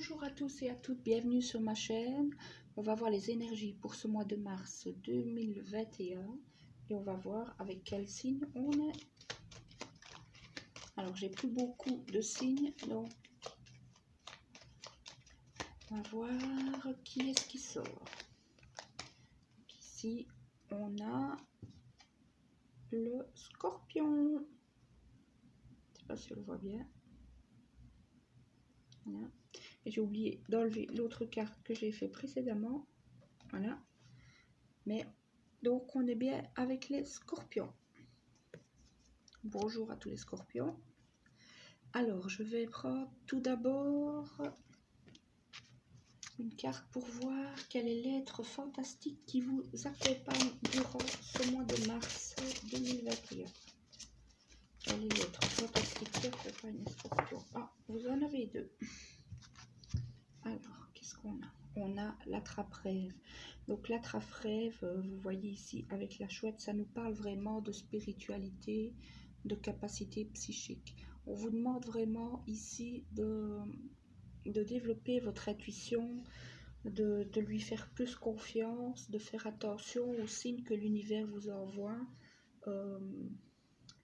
Bonjour à tous et à toutes, bienvenue sur ma chaîne. On va voir les énergies pour ce mois de mars 2021 et on va voir avec quel signe on est. Alors j'ai plus beaucoup de signes, donc on va voir qui est-ce qui sort. Donc ici on a le Scorpion. Je ne sais pas si on le voit bien. Voilà. Et j'ai oublié d'enlever l'autre carte que j'ai fait précédemment. Voilà. Mais donc on est bien avec les Scorpions. Bonjour à tous les Scorpions. Alors je vais prendre tout d'abord une carte pour voir quel est l'être fantastique qui vous accompagne durant ce mois de mars 2021. Quel est l'être fantastique qui accompagne les Scorpions? Ah, vous en avez deux. Alors, qu'est-ce qu'on a? On a l'attrape-rêve. Donc l'attrape-rêve, vous voyez ici avec la chouette, ça nous parle vraiment de spiritualité, de capacité psychique. On vous demande vraiment ici de développer votre intuition, de lui faire plus confiance, de faire attention aux signes que l'univers vous envoie,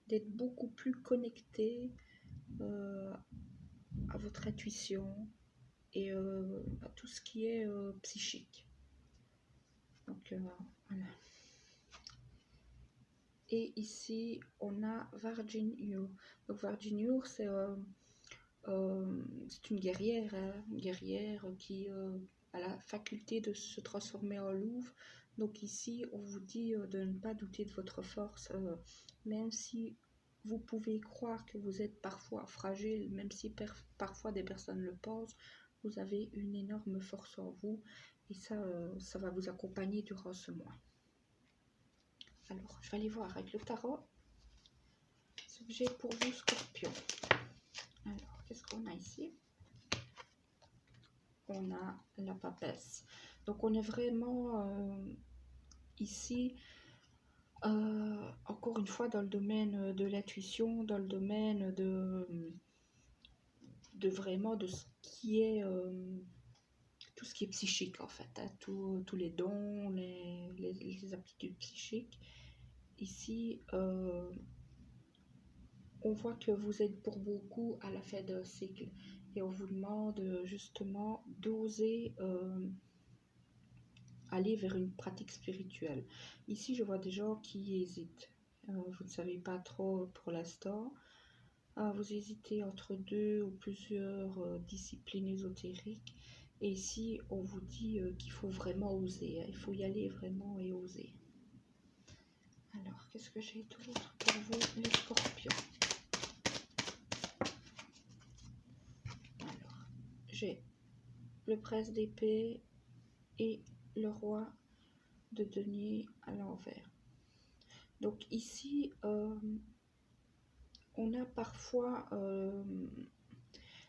d'être beaucoup plus connecté à votre intuition et à tout ce qui est psychique. Donc voilà. Et ici on a Virgin Ur. Donc Virgin Ur, c'est une guerrière, hein, une guerrière qui a la faculté de se transformer en louve. Donc ici on vous dit de ne pas douter de votre force, même si vous pouvez croire que vous êtes parfois fragile, même si parfois des personnes le pensent, vous avez une énorme force en vous et ça va vous accompagner durant ce mois. Alors je vais aller voir avec le tarot ce que j'ai pour vous, Scorpion. Alors qu'est-ce qu'on a ici? On a la papesse. Donc on est vraiment ici encore une fois dans le domaine de l'intuition, dans le domaine de vraiment de ce qui est tout ce qui est psychique en fait, hein, tous les dons, les aptitudes psychiques. Ici on voit que vous êtes pour beaucoup à la fin d'un cycle et on vous demande justement d'oser aller vers une pratique spirituelle. Ici, je vois des gens qui hésitent. Vous ne savez pas trop pour l'instant. Vous hésitez entre deux ou plusieurs disciplines ésotériques. Et ici, on vous dit qu'il faut vraiment oser. Hein. Il faut y aller vraiment et oser. Alors, qu'est-ce que j'ai d'autre pour vous, les Scorpions? Alors, j'ai le prince d'épée et le roi de denier à l'envers. Donc ici, on a parfois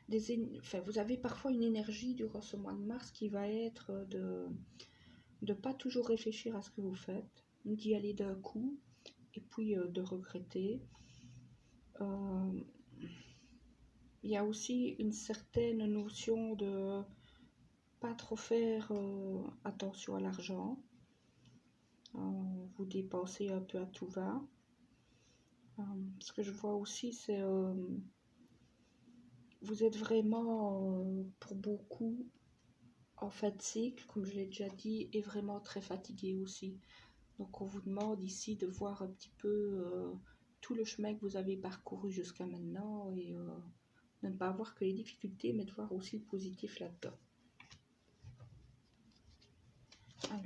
vous avez parfois une énergie durant ce mois de mars qui va être de ne pas toujours réfléchir à ce que vous faites, d'y aller d'un coup et puis de regretter. Il y a aussi une certaine notion de pas trop faire attention à l'argent. Vous dépensez un peu à tout va. Ce que je vois aussi, c'est vous êtes vraiment pour beaucoup en fin de cycle, comme je l'ai déjà dit, et vraiment très fatigué aussi. Donc on vous demande ici de voir un petit peu tout le chemin que vous avez parcouru jusqu'à maintenant et de ne pas voir que les difficultés, mais de voir aussi le positif là-dedans. Alors.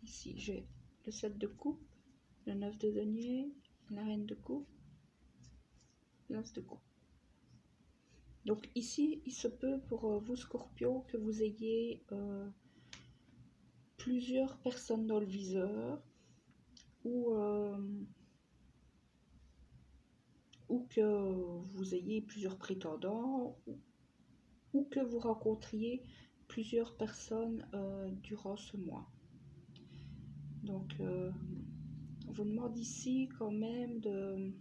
Ici j'ai le 7 de coupe, le 9 de denier, la reine de coupe, l'as de coupe. Donc ici, il se peut pour vous, Scorpion, que vous ayez plusieurs personnes dans le viseur ou que vous ayez plusieurs prétendants ou que vous rencontriez plusieurs personnes durant ce mois. Donc On vous demande ici quand même de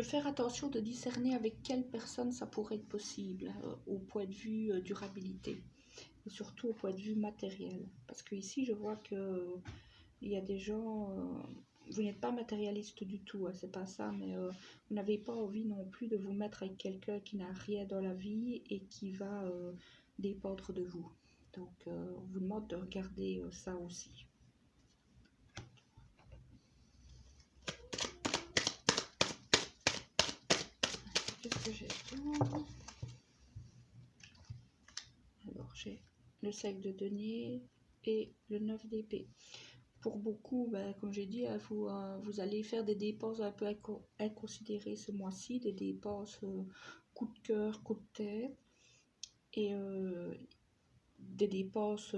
faire attention, de discerner avec quelle personne ça pourrait être possible au point de vue durabilité et surtout au point de vue matériel. Parce que ici, je vois que il y a des gens, vous n'êtes pas matérialiste du tout, hein, c'est pas ça, mais vous n'avez pas envie non plus de vous mettre avec quelqu'un qui n'a rien dans la vie et qui va dépendre de vous. Donc, on vous demande de regarder ça aussi. Qu'est-ce que j'ai d'autre? Alors, j'ai le 5 de denier et le 9 d'épée. Pour beaucoup, ben, comme j'ai dit, vous allez faire des dépenses un peu inconsidérées ce mois-ci, des dépenses coup de cœur, coup de tête, et des dépenses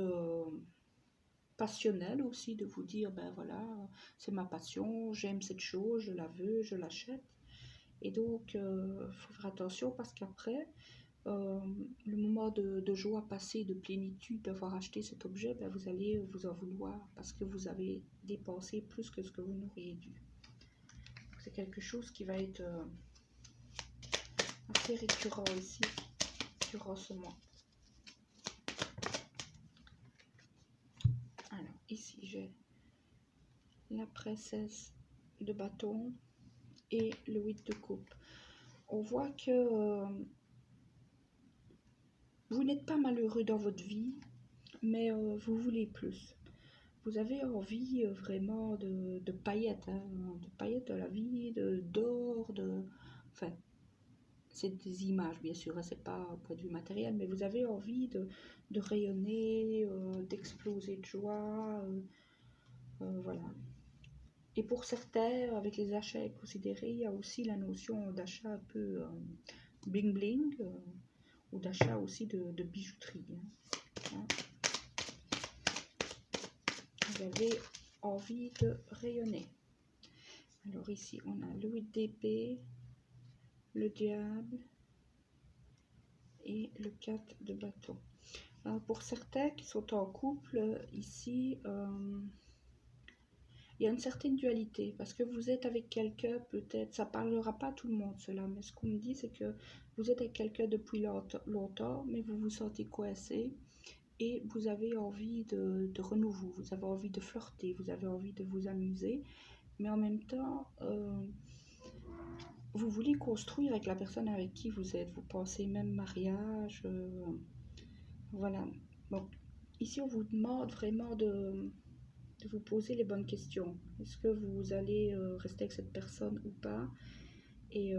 passionnelles aussi, de vous dire, ben voilà, c'est ma passion, j'aime cette chose, je la veux, je l'achète. Et donc, il faut faire attention parce qu'après, le moment de joie passée, de plénitude, d'avoir acheté cet objet, ben vous allez vous en vouloir parce que vous avez dépensé plus que ce que vous n'auriez dû. C'est quelque chose qui va être assez récurrent ici durant ce mois. Alors ici j'ai la princesse de bâton et le 8 de coupe. On voit que vous n'êtes pas malheureux dans votre vie, mais vous voulez plus. Vous avez envie vraiment de paillettes, hein, de paillettes de la vie, d'or, enfin, c'est des images bien sûr, hein, c'est pas un point de vue matériel, mais vous avez envie de rayonner, d'exploser de joie, voilà. Et pour certains, avec les achats inconsidérés, il y a aussi la notion d'achat un peu bling bling, ou d'achat aussi de bijouterie. Hein. Vous avez envie de rayonner. Alors ici, on a le 8 d'épée, le diable et le 4 de bâton. Pour certains qui sont en couple, ici, il y a une certaine dualité parce que vous êtes avec quelqu'un, peut-être, ça parlera pas à tout le monde cela, mais ce qu'on me dit, c'est que vous êtes avec quelqu'un depuis longtemps, mais vous vous sentez coincé et vous avez envie de renouveau, vous avez envie de flirter, vous avez envie de vous amuser, mais en même temps, vous voulez construire avec la personne avec qui vous êtes, vous pensez même mariage, voilà. Donc ici, on vous demande vraiment de vous poser les bonnes questions. Est-ce que vous allez rester avec cette personne ou pas? Et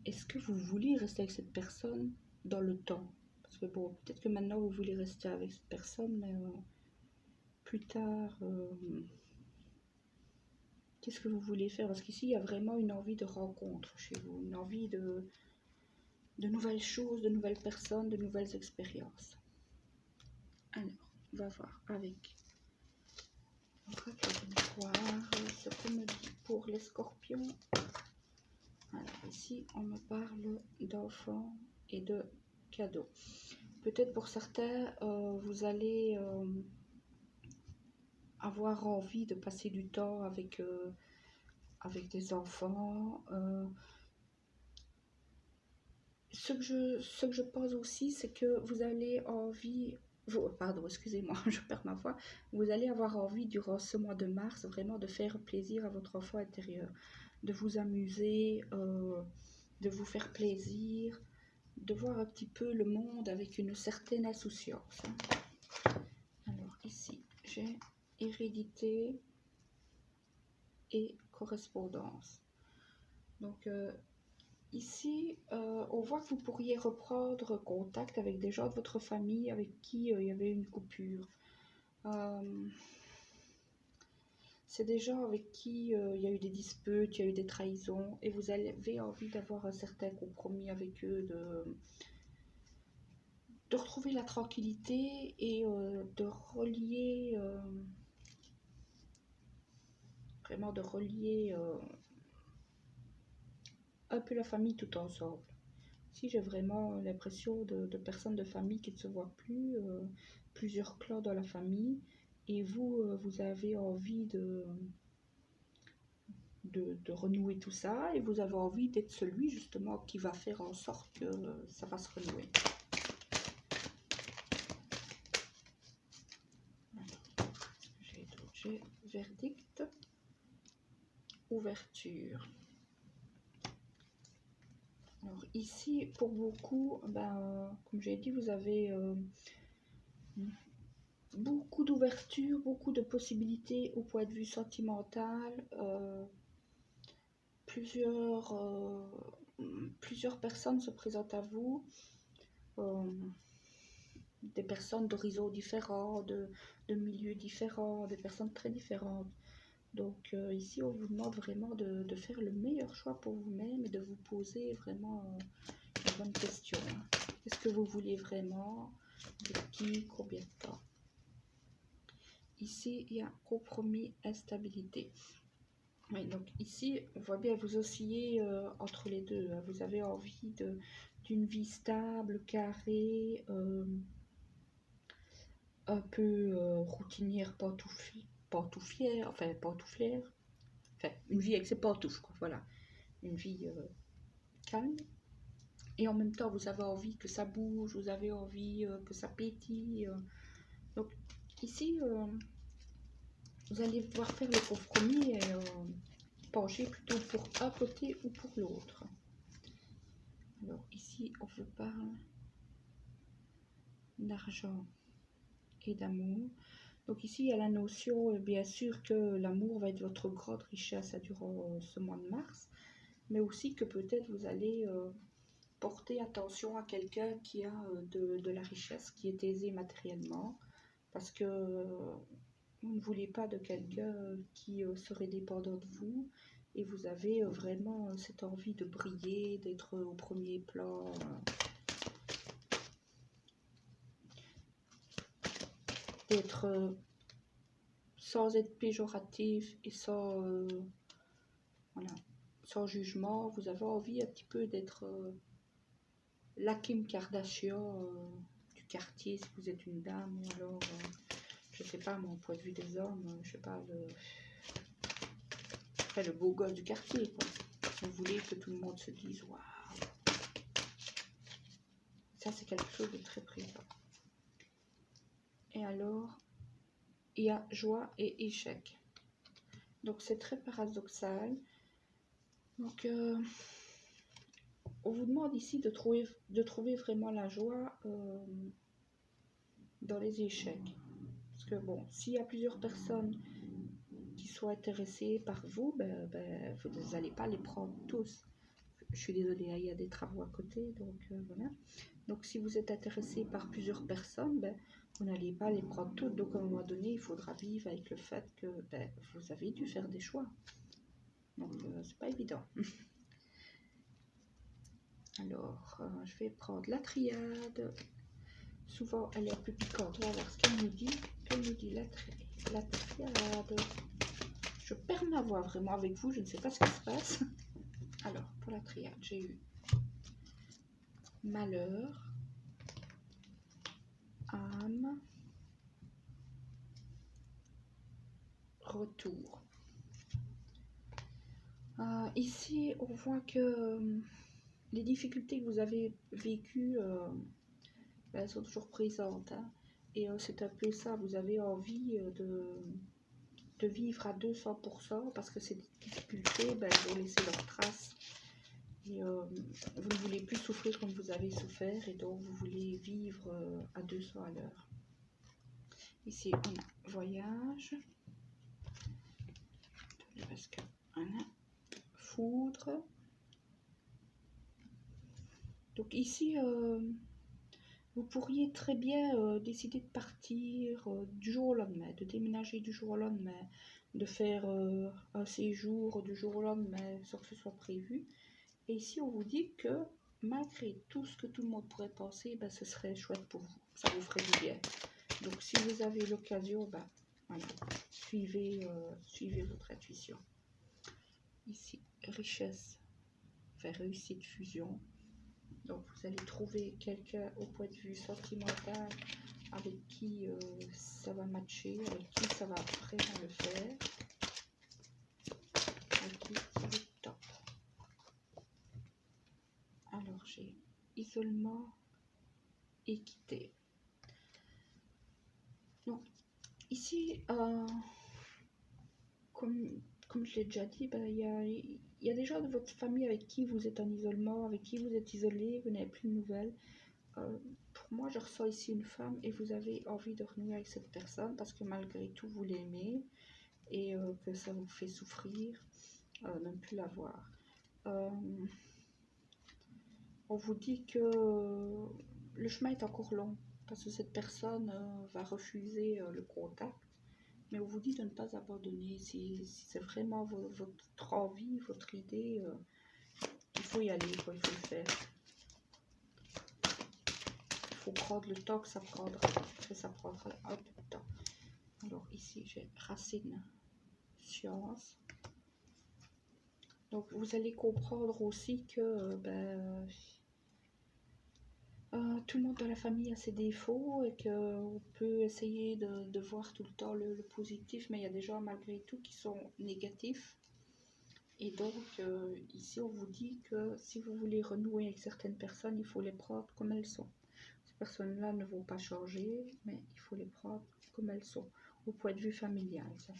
est-ce que vous voulez rester avec cette personne dans le temps? Parce que bon, peut-être que maintenant vous voulez rester avec cette personne, mais plus tard, qu'est-ce que vous voulez faire? Parce qu'ici, il y a vraiment une envie de rencontre chez vous, une envie de nouvelles choses, de nouvelles personnes, de nouvelles expériences. Alors, on va voir avec ce qu'on me dit pour les scorpions. Alors ici, on me parle d'enfants et de cadeaux. Peut-être pour certains, vous allez avoir envie de passer du temps avec, avec des enfants. Ce que je pense aussi, c'est que vous allez pardon, excusez-moi, je perds ma voix. Vous allez avoir envie durant ce mois de mars vraiment de faire plaisir à votre enfant intérieur, de vous amuser, de vous faire plaisir, de voir un petit peu le monde avec une certaine insouciance. Alors ici, j'ai hérédité et correspondance. Donc ici, on voit que vous pourriez reprendre contact avec des gens de votre famille avec qui il y avait une coupure. C'est des gens avec qui il y a eu des disputes, il y a eu des trahisons, et vous avez envie d'avoir un certain compromis avec eux, de retrouver la tranquillité et de relier, vraiment de relier un peu la famille tout ensemble. Si j'ai vraiment l'impression de personnes de famille qui ne se voient plus, plusieurs clans dans la famille, et vous, vous avez envie de renouer tout ça, et vous avez envie d'être celui justement qui va faire en sorte que ça va se renouer. J'ai verdict, ouverture. Alors ici, pour beaucoup, comme j'ai dit, vous avez beaucoup d'ouverture, beaucoup de possibilités au point de vue sentimental. Plusieurs personnes se présentent à vous, des personnes d'horizons différents, de milieux différents, des personnes très différentes. Donc ici, on vous demande vraiment de faire le meilleur choix pour vous-même et de vous poser vraiment les bonnes questions. Qu'est-ce que vous voulez vraiment? De qui? Combien de temps? Ici, il y a compromis, instabilité. Oui, donc ici, on voit bien vous oscillez entre les deux. Vous avez envie d'une vie stable, carrée, un peu routinière, pantouflière, enfin une vie avec ses pantoufles, quoi, voilà. Une vie calme. Et en même temps, vous avez envie que ça bouge, vous avez envie que ça pétille. Donc ici, vous allez devoir faire le compromis et pencher plutôt pour un côté ou pour l'autre. Alors ici, on vous parle d'argent et d'amour. Donc ici, il y a la notion, bien sûr, que l'amour va être votre grande richesse durant ce mois de mars, mais aussi que peut-être vous allez porter attention à quelqu'un qui a de la richesse, qui est aisé matériellement, parce que vous ne voulez pas de quelqu'un qui serait dépendant de vous, et vous avez vraiment cette envie de briller, d'être au premier plan. D'être sans être péjoratif et voilà, sans jugement. Vous avez envie un petit peu d'être la Kim Kardashian du quartier, si vous êtes une dame, ou alors, je sais pas, mon point de vue des hommes, je sais pas, le beau gosse du quartier, quoi. Vous voulez que tout le monde se dise, waouh, ça c'est quelque chose de très présent. Et alors, il y a joie et échec. Donc c'est très paradoxal. Donc on vous demande ici de trouver vraiment la joie dans les échecs. Parce que bon, s'il y a plusieurs personnes qui sont intéressées par vous, vous n'allez pas les prendre tous. Je suis désolée, il y a des travaux à côté, donc voilà. Donc si vous êtes intéressé par plusieurs personnes, vous n'allez pas les prendre toutes. Donc à un moment donné, il faudra vivre avec le fait que vous avez dû faire des choix. Donc c'est pas évident. Alors, je vais prendre la triade. Souvent, elle est plus piquante. On va voir ce qu'elle nous dit. Elle nous dit la triade. Je perds ma voix vraiment avec vous. Je ne sais pas ce qui se passe. Alors, pour la triade, j'ai eu malheur, âme, retour. Ici, on voit que les difficultés que vous avez vécues, elles sont toujours présentes. Hein, et c'est un peu ça, vous avez envie de vivre à 200% parce que ces difficultés, elles vont laisser leurs traces. Et vous ne voulez plus souffrir comme vous avez souffert et donc vous voulez vivre à 200 à l'heure. Ici, on a voyage. Parce que on a foudre. Donc ici, vous pourriez très bien décider de partir du jour au lendemain, de déménager du jour au lendemain, de faire un séjour du jour au lendemain sans que ce soit prévu. Et ici, on vous dit que malgré tout ce que tout le monde pourrait penser, ce serait chouette pour vous. Ça vous ferait du bien. Donc, si vous avez l'occasion, voilà, suivez votre intuition. Ici, richesse, réussite, fusion. Donc, vous allez trouver quelqu'un au point de vue sentimental avec qui ça va matcher, avec qui ça va vraiment le faire, avec qui ça va être top. Alors j'ai isolement, équité. Donc ici, comme je l'ai déjà dit, ben, il y a des gens de votre famille avec qui vous êtes en isolement, avec qui vous êtes isolé, vous n'avez plus de nouvelles. Pour moi, je ressens ici une femme et vous avez envie de renouer avec cette personne parce que malgré tout, vous l'aimez et que ça vous fait souffrir de ne plus la voir. On vous dit que le chemin est encore long parce que cette personne va refuser le contact. Mais on vous dit de ne pas abandonner. Si c'est vraiment votre envie, votre idée, il faut y aller, quoi, il faut le faire. Il faut prendre le temps que ça prendra un peu de temps. Alors ici, j'ai racine, science. Donc vous allez comprendre aussi que tout le monde dans la famille a ses défauts et qu'on peut essayer de voir tout le temps le positif, mais il y a des gens malgré tout qui sont négatifs. Et donc ici on vous dit que si vous voulez renouer avec certaines personnes, il faut les prendre comme elles sont. Ces personnes-là ne vont pas changer, mais il faut les prendre comme elles sont, au point de vue familial. Ça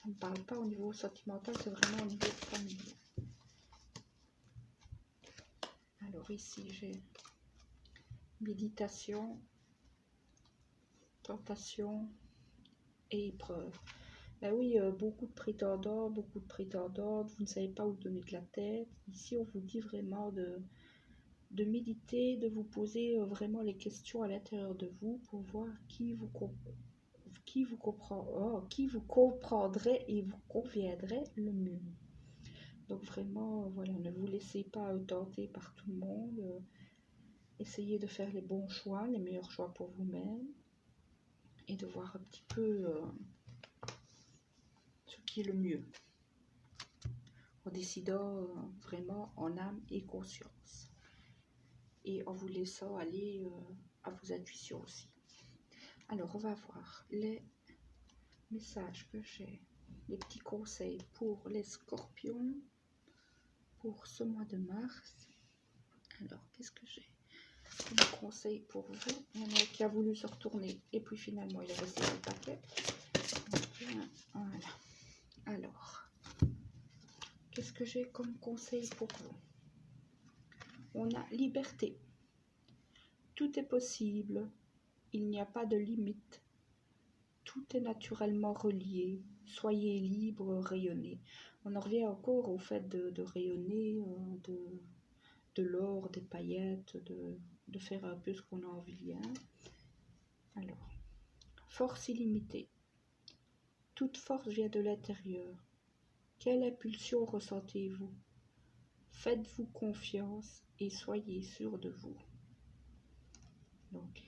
ne parle pas au niveau sentimental, c'est vraiment au niveau familial. Alors ici j'ai méditation, tentation et épreuve. Ben oui, beaucoup de prétendants, vous ne savez pas où donner de la tête. Ici, on vous dit vraiment de méditer, de vous poser vraiment les questions à l'intérieur de vous pour voir qui vous comprendrait et vous conviendrait le mieux. Donc vraiment, voilà, ne vous laissez pas tenter par tout le monde. Essayez de faire les bons choix, les meilleurs choix pour vous-même et de voir un petit peu ce qui est le mieux, en décidant vraiment en âme et conscience et en vous laissant aller à vos intuitions aussi. Alors on va voir les messages que j'ai, les petits conseils pour les scorpions pour ce mois de mars. Alors qu'est-ce que j'ai comme conseil pour vous? Il y en a qui a voulu se retourner et puis finalement il est resté dans le paquet. Voilà. Alors qu'est-ce que j'ai comme conseil pour vous? On a liberté. Tout est possible. Il n'y a pas de limite. Tout est naturellement relié. Soyez libre, rayonnez. On en revient encore au fait de rayonner, de l'or, des paillettes, de faire un peu ce qu'on a envie. Hein. Alors, force illimitée. Toute force vient de l'intérieur. Quelle impulsion ressentez-vous? Faites-vous confiance et soyez sûr de vous. Donc,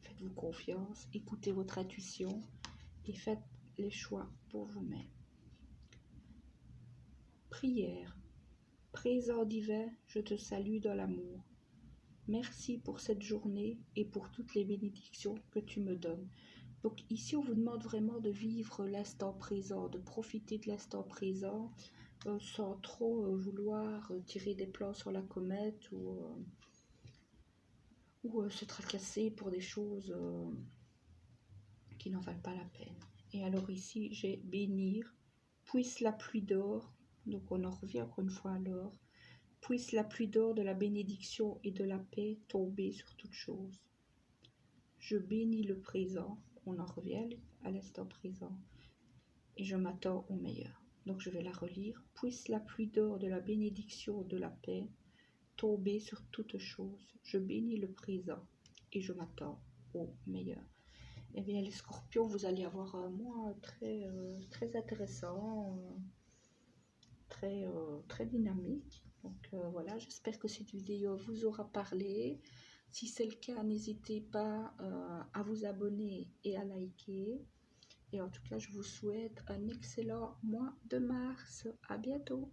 faites-vous confiance, écoutez votre intuition et faites les choix pour vous-même. Prière. Présent divin, je te salue dans l'amour. Merci pour cette journée et pour toutes les bénédictions que tu me donnes. Donc ici, on vous demande vraiment de vivre l'instant présent, de profiter de l'instant présent sans trop vouloir tirer des plans sur la comète ou se tracasser pour des choses qui n'en valent pas la peine. Et alors ici, j'ai bénir, puisse la pluie d'or, donc on en revient encore une fois à l'or, puisse la pluie d'or de la bénédiction et de la paix tomber sur toutes choses. Je bénis le présent, on en revient à l'instant présent, et je m'attends au meilleur. Donc je vais la relire. Puisse la pluie d'or de la bénédiction de la paix tomber sur toutes choses. Je bénis le présent et je m'attends au meilleur. Eh bien les scorpions, vous allez avoir un mois très intéressant, très dynamique. Donc voilà, j'espère que cette vidéo vous aura parlé. Si c'est le cas, n'hésitez pas à vous abonner et à liker. Et en tout cas, je vous souhaite un excellent mois de mars. À bientôt.